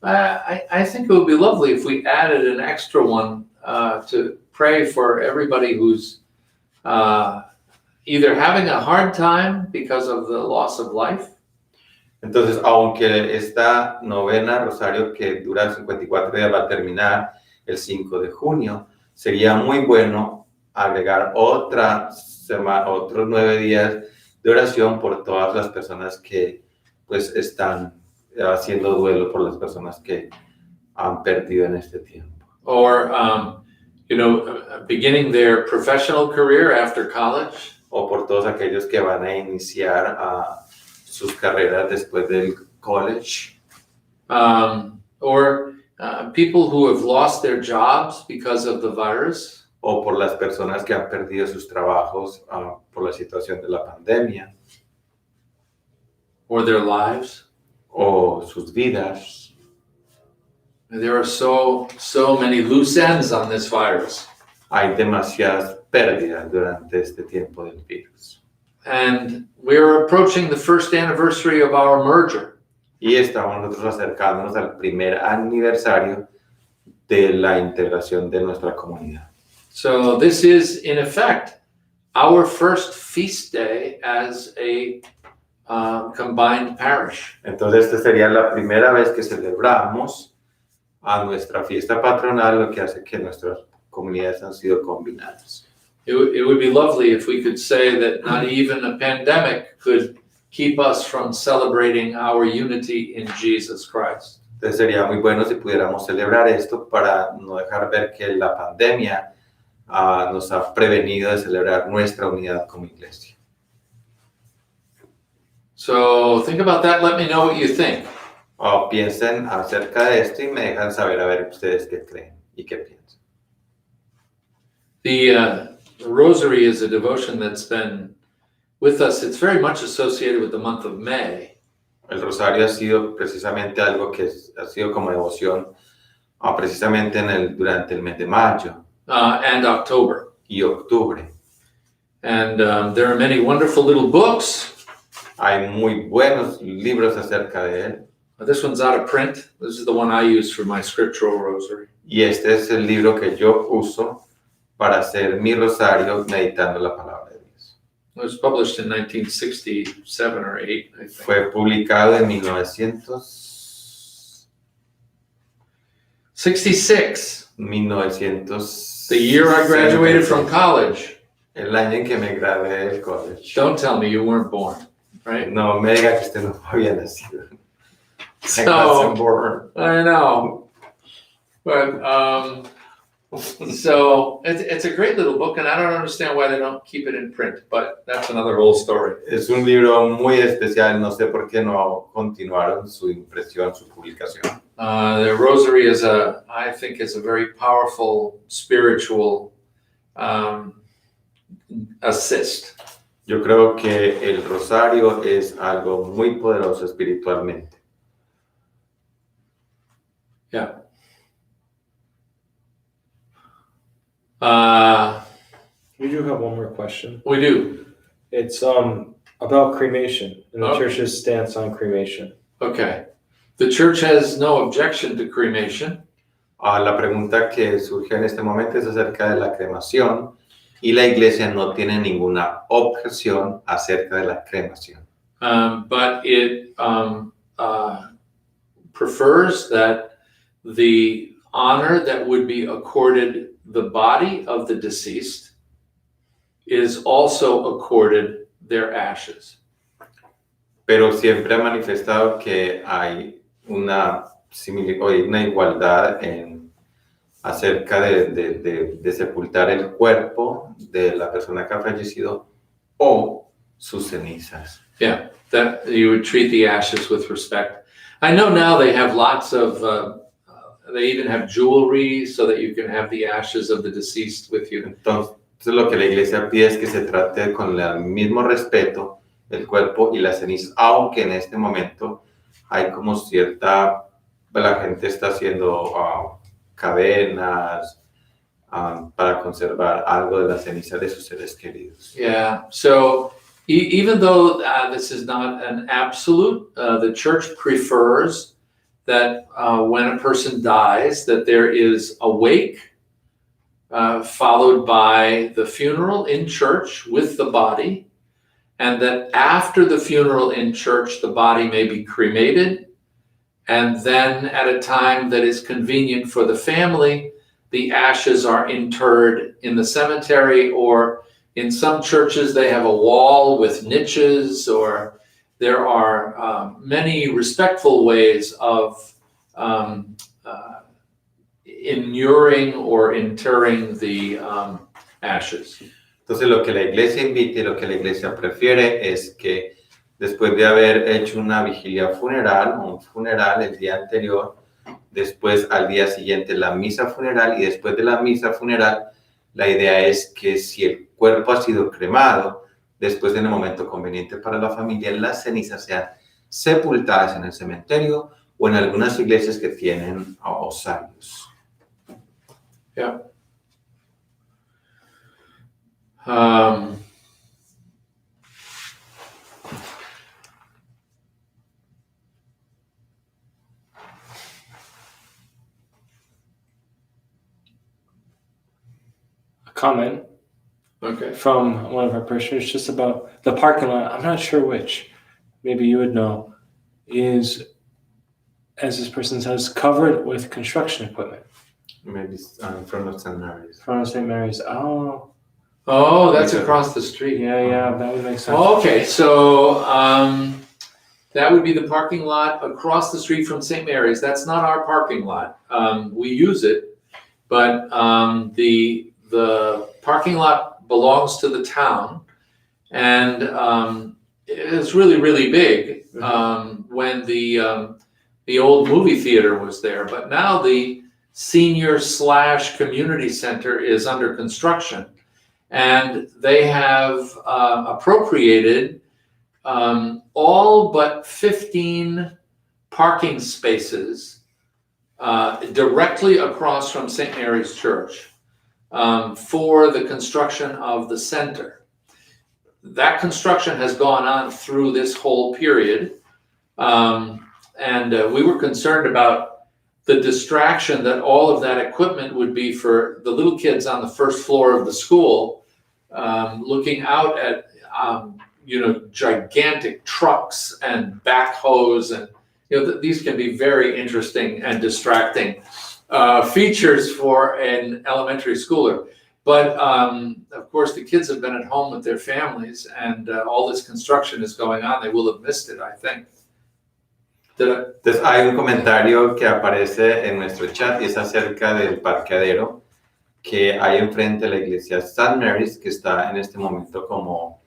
I think it would be lovely if we added an extra one to pray for everybody who's either having a hard time because of the loss of life. Entonces, aunque esta novena Rosario que dura 54 días va a terminar el 5 de junio, sería muy bueno agregar otros 9 días de oración por todas las personas que pues están haciendo duelo por las personas que han perdido en este tiempo. Or, beginning their professional career after college. O por todos aquellos que van a iniciar sus carreras después del college. Or people who have lost their jobs because of the virus. O por las personas que han perdido sus trabajos por la situación de la pandemia. Or their lives. O sus vidas. There are so many loose ends on this virus. Hay demasiadas pérdidas durante este tiempo del virus. And we're approaching the first anniversary of our merger. Y estamos nosotros acercándonos al primer aniversario de la integración de nuestra comunidad. So this is, in effect, our first feast day as a combined parish. Entonces, esta sería la primera vez que celebramos a nuestra fiesta patronal, lo que hace que nuestras comunidades han sido combinadas. It would be lovely if we could say that not even a pandemic could keep us from celebrating our unity in Jesus Christ. Entonces sería muy bueno si pudiéramos celebrar esto para no dejar ver que la pandemia nos ha prevenido de celebrar nuestra unidad como iglesia. So think about that. Let me know what you think. Piensen acerca de esto y me dejan saber a ver ustedes qué creen y qué piensan. The Rosary is a devotion that's been with us. It's very much associated with the month of May. El rosario ha sido precisamente algo que ha sido como devoción precisamente durante el mes de mayo And October. y octubre. And there are many wonderful little books. Hay muy buenos libros acerca de él. This one's out of print. This is the one I use for my scriptural rosary. Y este es el libro que yo uso para hacer mi rosario meditando la palabra de Dios. It was published in 1967 or 8, I think. Fue publicado en 1966. 1966. The year I graduated from college. El año en que me gradué del college. Don't tell me you weren't born, right? No me diga que usted no había nacido. So, I know. But, so it's a great little book, and I don't understand why they don't keep it in print, but that's another whole story. Es un libro muy especial, no sé por qué no continuaron su impresión, su publicación. The Rosary I think is a very powerful spiritual assist. Yo creo que el rosario es algo muy poderoso espiritualmente. Yeah. We do have one more question. We do. It's about cremation and the Okay. church's stance on cremation. Okay. The church has no objection to cremation. La pregunta que surge en este momento es acerca de la cremación y la iglesia no tiene ninguna objeción acerca de la cremación. But it prefers that the honor that would be accorded the body of the deceased is also accorded their ashes. Pero siempre ha manifestado que hay una igualdad acerca de sepultar el cuerpo de la persona que ha fallecido o sus cenizas. Yeah, that you would treat the ashes with respect. I know now they have lots of, they even have jewelry so that you can have the ashes of the deceased with you. Entonces lo que la iglesia pide es que se trate con el mismo respeto el cuerpo y las cenizas, aunque en este momento hay como la gente está haciendo cadenas para conservar algo de la ceniza de sus seres queridos. Yeah, so even though this is not an absolute, the church prefers that when a person dies, that there is a wake followed by the funeral in church with the body, and that after the funeral in church, the body may be cremated, and then at a time that is convenient for the family, the ashes are interred in the cemetery, or in some churches they have a wall with niches, or there are many respectful ways of inuring or interring the ashes. Entonces lo que la iglesia invita y lo que la iglesia prefiere es que después de haber hecho una vigilia funeral, un funeral el día anterior, después al día siguiente la misa funeral y después de la misa funeral, la idea es que si el cuerpo ha sido cremado, después en el momento conveniente para la familia, las cenizas sean sepultadas en el cementerio o en algunas iglesias que tienen osarios. Yeah. A comment Okay. from one of our parishioners just about the parking lot. I'm not sure which. Maybe you would know. Is, as this person says, covered with construction equipment. Maybe in front of St. Mary's. In front of St. Mary's. Oh, that's across the street. yeah, that would make sense. Okay, so That would be the parking lot across the street from St. Mary's. That's not our parking lot. We use it, but the parking lot belongs to the town, and it's really, really big when the old movie theater was there. But now the senior/community center is under construction, and they have appropriated all but 15 parking spaces directly across from St. Mary's Church for the construction of the center. That construction has gone on through this whole period, and we were concerned about the distraction that all of that equipment would be for the little kids on the first floor of the school, looking out at gigantic trucks and backhoes, and these can be very interesting and distracting features for an elementary schooler. But of course, the kids have been at home with their families, and all this construction is going on. They will have missed it, I think. Entonces hay un comentario que aparece en nuestro chat y es acerca del parqueadero que hay enfrente de la iglesia St. Mary's, que está en este momento como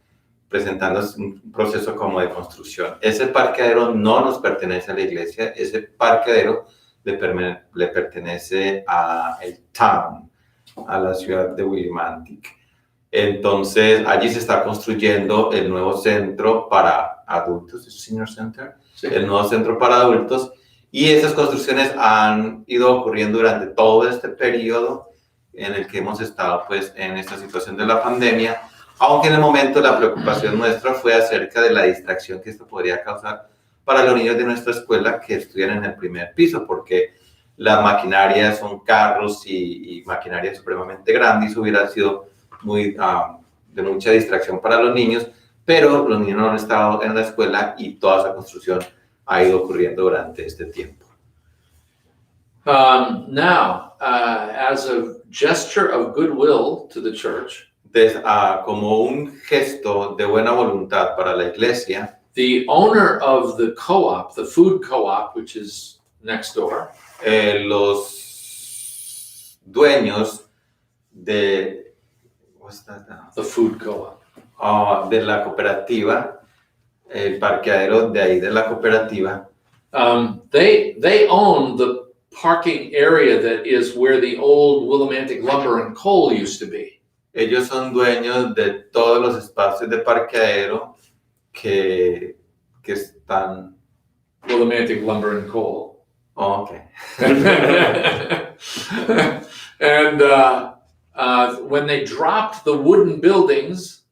presentando un proceso como de construcción. Ese parqueadero no nos pertenece a la iglesia, ese parqueadero le pertenece a el town, a la ciudad de Willimantic. Entonces allí se está construyendo el nuevo centro para adultos, el Senior Center, sí. El nuevo centro para adultos, y esas construcciones han ido ocurriendo durante todo este periodo en el que hemos estado pues en esta situación de la pandemia, aunque en el momento la preocupación nuestra fue acerca de la distracción que esto podría causar para los niños de nuestra escuela que estudian en el primer piso, porque la maquinaria son carros y maquinaria supremamente grande, y eso hubiera sido muy de mucha distracción para los niños, pero los niños no han estado en la escuela y toda esa construcción ha ido ocurriendo durante este tiempo. Now, as a gesture of goodwill to the church, entonces, como un gesto de buena voluntad para la iglesia, the owner of the co-op, the food co-op, which is next door, los dueños de the food co-op, de la cooperativa, el parqueadero de ahí de la cooperativa, they own the parking area that is where the old Willimantic lumber and coal used to be. Ellos son dueños de todos los espacios de parqueadero que están... Willimantic lumber and coal. Oh, okay. And when they dropped the wooden buildings,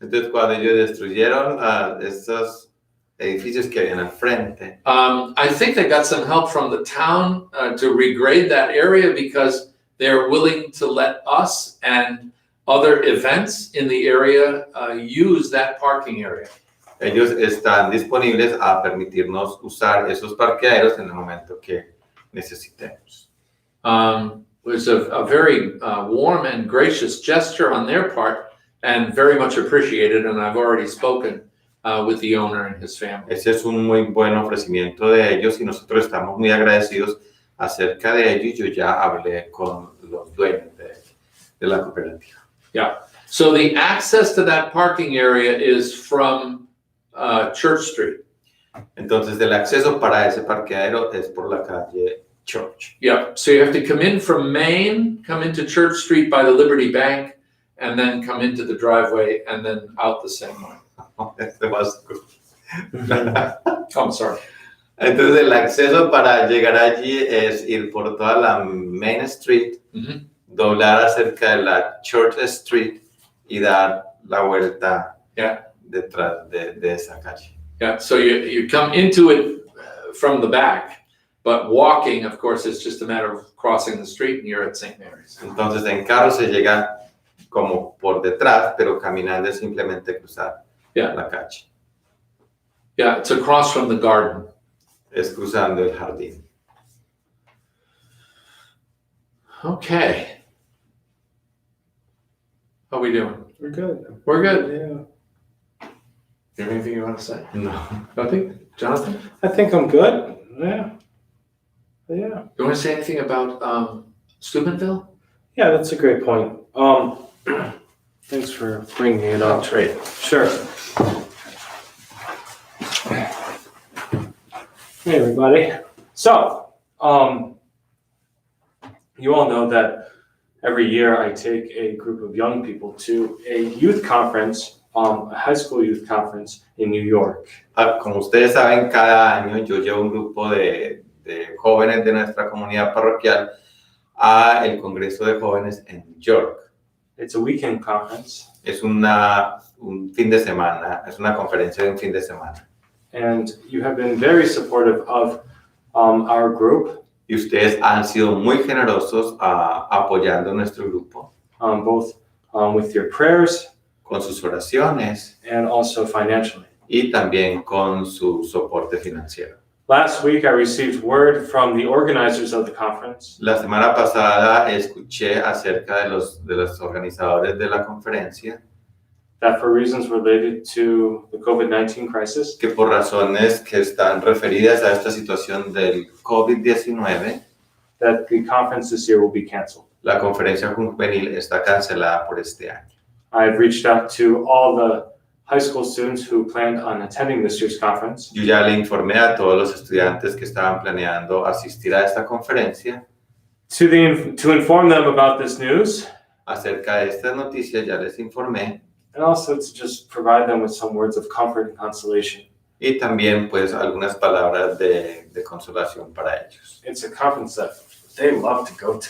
entonces cuando ellos destruyeron estos edificios que habían al frente, I think they got some help from the town to regrade that area, because they're willing to let us and other events in the area use that parking area. Ellos están disponibles a permitirnos usar esos parqueaderos en el momento que necesitemos. It was a very warm and gracious gesture on their part, and very much appreciated, and I've already spoken with the owner and his family. Ese es un muy buen ofrecimiento de ellos y nosotros estamos muy agradecidos acerca de ello, y yo ya hablé con los dueños de la cooperativa. Yeah. So the access to that parking area is from Church Street. Entonces el acceso para ese parqueadero es por la calle Church. Yeah. So you have to come in from Main, come into Church Street by the Liberty Bank, and then come into the driveway, and then out the same way. I'm sorry. Entonces el acceso para llegar allí es ir por toda la Main Street, doblar acerca de la Church Street y dar la vuelta detrás de esa calle. Yeah, so you come into it from the back, but walking, of course, is just a matter of crossing the street and you're at St. Mary's. Entonces en carro se llega como por detrás, pero caminando es simplemente cruzar la calle. Yeah, it's across from the garden. Es cruzando el jardín. Okay. How are we doing? We're good. We're good. Yeah. You have anything you want to say? No. Nothing? Jonathan? I think I'm good. Yeah. Yeah. You want to say anything about Steubenville? Yeah, that's a great point. Thanks for bringing it up. Trade. Sure. Hey, everybody. So, you all know that every year I take a group of young people to a youth conference, a high school youth conference in New York. Como ustedes saben, cada año yo llevo un grupo de jóvenes de nuestra comunidad parroquial a el Congreso de Jóvenes en New York. It's a weekend conference. Es un fin de semana, es una conferencia de un fin de semana. And you have been very supportive of our group. Y ustedes han sido muy generosos apoyando nuestro grupo. Both with your prayers con sus oraciones and also financially. y también con su soporte financiero. Last week I received word from the organizers of the conference La semana pasada escuché acerca de los organizadores de la conferencia that for reasons related to the COVID-19 crisis, que por razones que están referidas a esta situación del COVID-19, that the conference this year will be canceled. la conferencia juvenil está cancelada por este año. I've reached out to all the high school students who planned on attending this year's conference Yo ya le informé a todos los estudiantes que estaban planeando asistir a esta conferencia to inform them about this news acerca de esta noticia, ya les informé, and also to just provide them with some words of comfort and consolation. y también pues algunas palabras de consolación para ellos. It's a conference that they love to go to.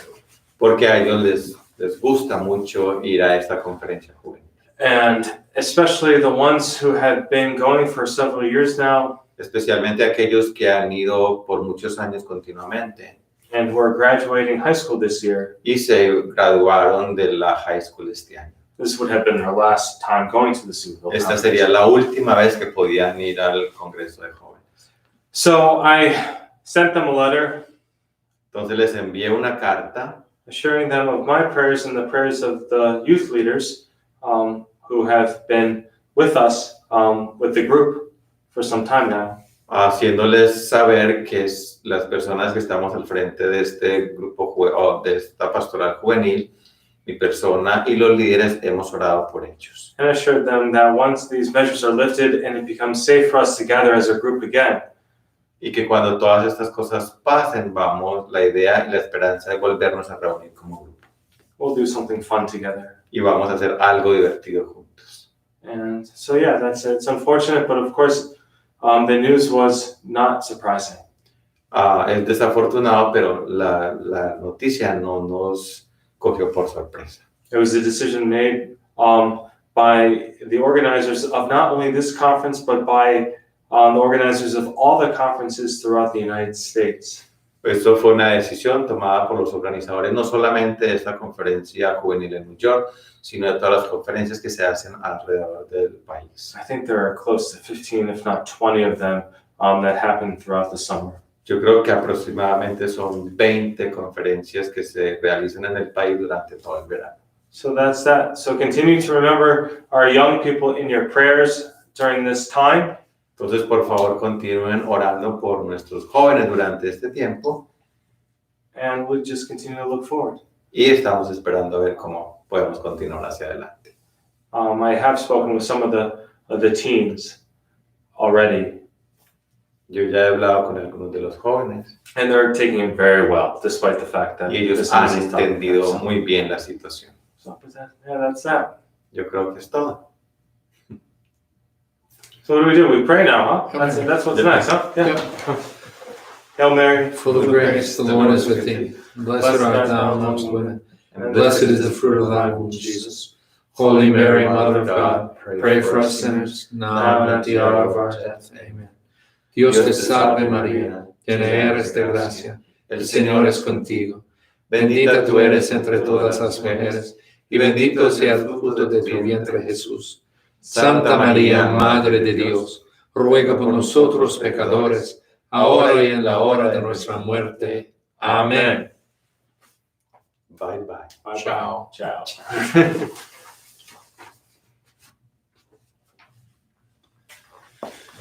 Porque a ellos les gusta mucho ir a esta conferencia juvenil. And especially the ones who have been going for several years now Especialmente aquellos que han ido por muchos años continuamente and who are graduating high school this year. y se graduaron de la high school este año. This would have been their last time going to the Steubenville Esta conference. sería la última vez que podían ir al Congreso de Jóvenes. So I sent them a letter Entonces les envié una carta assuring them of my prayers and the prayers of the youth leaders who have been with us, with the group for some time now. haciéndoles saber que las personas que estamos al frente de este grupo de esta pastoral juvenil, mi persona y los líderes hemos orado por ellos. And assured them that once these measures are lifted and it becomes safe for us to gather as a group again, Y que cuando todas estas cosas pasen, la idea y la esperanza de volvernos a reunir como grupo. we'll do something fun together. Y vamos a hacer algo divertido juntos. And so, yeah, that's it. It's unfortunate, but of course, the news was not surprising. Es desafortunado, pero la noticia no nos cogió por sorpresa. It was a decision made by the organizers of not only this conference, but by the organizers of all the conferences throughout the United States. Esto fue una decisión tomada por los organizadores, no solamente de esta conferencia juvenil en New York, sino de todas las conferencias que se hacen alrededor del país. I think there are close to 15, if not 20 of them that happen throughout the summer. Yo creo que aproximadamente son 20 conferencias que se realizan en el país durante todo el verano. So that's that. So continue to remember our young people in your prayers during this time. Entonces, por favor, continúen orando por nuestros jóvenes durante este tiempo And we'll just continue to look forward. y estamos esperando a ver cómo podemos continuar hacia adelante. I have spoken with some of the teens already, Yo ya he hablado con algunos de los jóvenes and they're taking it very well, despite the fact that y ellos this han is tough. entendido muy bien la situación. So, but that's that. Yo creo que es todo. So what do? We pray now, huh? That's what's next, huh? Yeah. Hail Mary, Full of grace, the Lord is with thee. Blessed art thou amongst women, and blessed is the fruit of thy womb, Jesus. Holy Mary, Mother of God, pray for us sinners, now and at the hour of our death. Amen. Dios te salve María, llena eres de gracia, el Señor es contigo. Bendita tú eres entre todas las mujeres, y bendito sea el fruto de tu vientre Jesús. Santa María, Madre de Dios, ruega por nosotros pecadores, ahora y en la hora de nuestra muerte. Amén. Bye bye. Bye-bye. Ciao. Ciao.